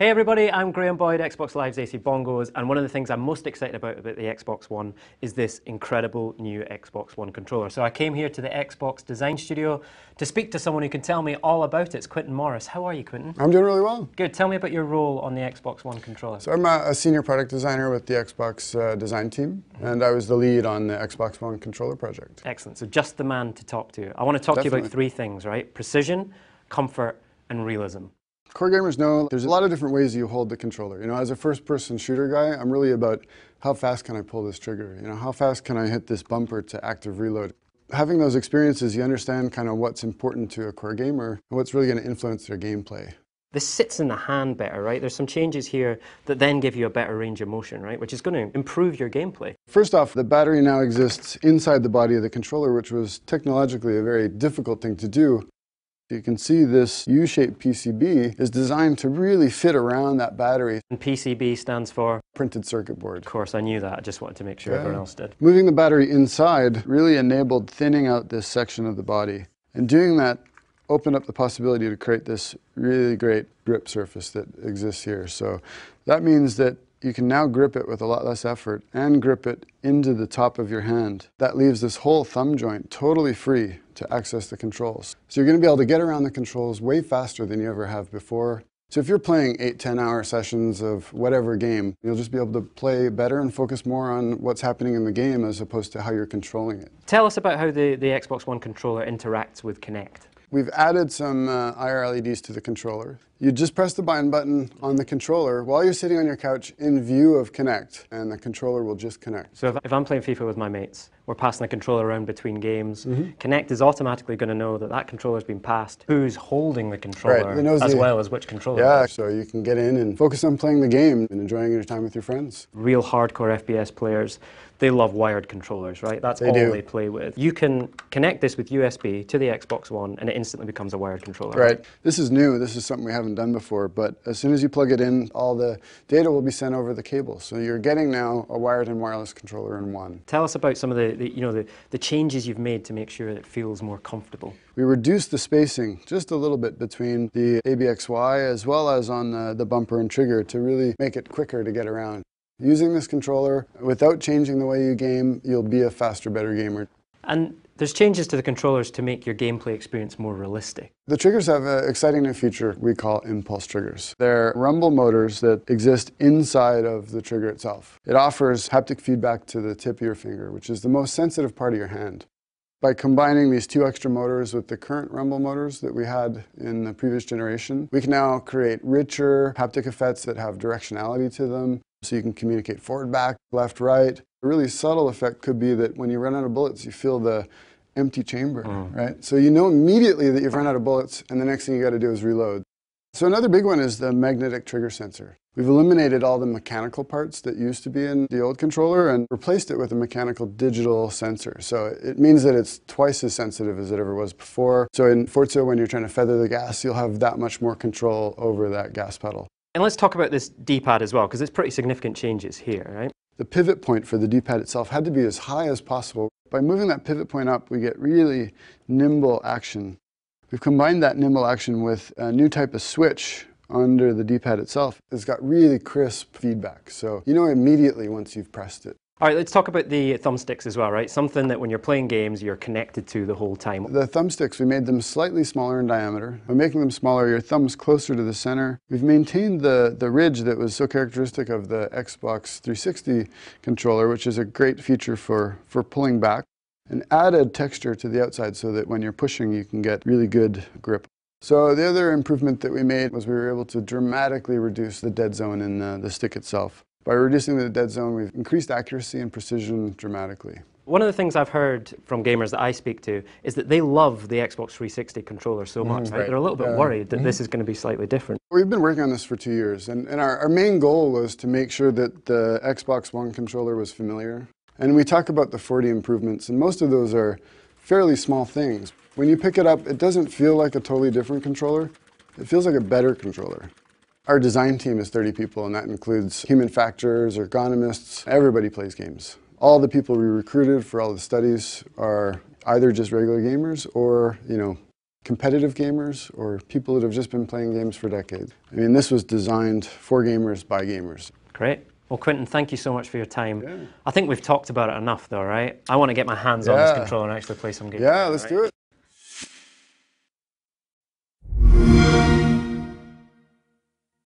Hey everybody, I'm Graham Boyd, Xbox Live's AC Bongos, and one of the things I'm most excited about the Xbox One is this incredible new Xbox One controller. So I came here to the Xbox Design Studio to speak to someone who can tell me all about it. It's Quinton Morris. How are you, Quinton? I'm doing really well. Good. Tell me about your role on the Xbox One controller. So I'm a senior product designer with the Xbox design team, and I was the lead on the Xbox One controller project. Excellent. So just the man to talk to. I want to talk to you about three things, right? Precision, comfort, and realism. Core gamers know there's a lot of different ways you hold the controller. You know, as a first-person shooter guy, I'm really about how fast can I pull this trigger? You know, how fast can I hit this bumper to active reload? Having those experiences, you understand kind of what's important to a core gamer and what's really going to influence their gameplay. This sits in the hand better, right? There's some changes here that then give you a better range of motion, right? Which is going to improve your gameplay. First off, the battery now exists inside the body of the controller, which was technologically a very difficult thing to do. You can see this U-shaped PCB is designed to really fit around that battery. And PCB stands for? Printed circuit board. Of course, I knew that. I just wanted to make sure everyone else did. Moving the battery inside really enabled thinning out this section of the body. And doing that opened up the possibility to create this really great grip surface that exists here. So that means that you can now grip it with a lot less effort and grip it into the top of your hand. That leaves this whole thumb joint totally free to access the controls. So you're going to be able to get around the controls way faster than you ever have before. So if you're playing 8-10 hour sessions of whatever game, you'll just be able to play better and focus more on what's happening in the game as opposed to how you're controlling it. Tell us about how the Xbox One controller interacts with Kinect. We've added some IR LEDs to the controller. You just press the bind button on the controller while you're sitting on your couch in view of Kinect, and the controller will just connect. So if I'm playing FIFA with my mates, we're passing the controller around between games, Kinect is automatically going to know that that controller's been passed, who's holding the controller, as well as which controller. Yeah, so you can get in and focus on playing the game and enjoying your time with your friends. Real hardcore FPS players, they love wired controllers, right? That's all they play with. You can connect this with USB to the Xbox One and it instantly becomes a wired controller. Right. This is new. This is something we haven't done before, but as soon as you plug it in, all the data will be sent over the cable. So you're getting now a wired and wireless controller in one. Tell us about some of the changes you've made to make sure that it feels more comfortable. We reduced the spacing just a little bit between the ABXY as well as on the bumper and trigger to really make it quicker to get around. Using this controller, without changing the way you game, you'll be a faster, better gamer. And there's changes to the controllers to make your gameplay experience more realistic. The triggers have an exciting new feature we call impulse triggers. They're rumble motors that exist inside of the trigger itself. It offers haptic feedback to the tip of your finger, which is the most sensitive part of your hand. By combining these two extra motors with the current rumble motors that we had in the previous generation, we can now create richer haptic effects that have directionality to them. So you can communicate forward, back, left, right. A really subtle effect could be that when you run out of bullets, you feel the empty chamber, right? So you know immediately that you've run out of bullets, and the next thing you got to do is reload. So another big one is the magnetic trigger sensor. We've eliminated all the mechanical parts that used to be in the old controller and replaced it with a mechanical digital sensor. So it means that it's twice as sensitive as it ever was before. So in Forza, when you're trying to feather the gas, you'll have that much more control over that gas pedal. And let's talk about this D-pad as well, because it's pretty significant changes here, right? The pivot point for the D-pad itself had to be as high as possible. By moving that pivot point up, we get really nimble action. We've combined that nimble action with a new type of switch under the D-pad itself. It's got really crisp feedback, so you know immediately once you've pressed it. All right, let's talk about the thumbsticks as well, right? Something that when you're playing games, you're connected to the whole time. The thumbsticks, we made them slightly smaller in diameter. By making them smaller, your thumb's closer to the center. We've maintained the ridge that was so characteristic of the Xbox 360 controller, which is a great feature for pulling back, and added texture to the outside so that when you're pushing, you can get really good grip. So the other improvement that we made was we were able to dramatically reduce the dead zone in the stick itself. By reducing the dead zone, we've increased accuracy and precision dramatically. One of the things I've heard from gamers that I speak to is that they love the Xbox 360 controller so much. Right? They're a little bit worried that this is going to be slightly different. We've been working on this for 2 years, and our main goal was to make sure that the Xbox One controller was familiar. And we talk about the 40 improvements, and most of those are fairly small things. When you pick it up, it doesn't feel like a totally different controller. It feels like a better controller. Our design team is 30 people, and that includes human factors, ergonomists. Everybody plays games. All the people we recruited for all the studies are either just regular gamers or, competitive gamers or people that have just been playing games for decades. I mean, this was designed for gamers by gamers. Great. Well, Quentin, thank you so much for your time. Yeah. I think we've talked about it enough, though, right? I want to get my hands on this controller and actually play some games. Yeah, let's do it.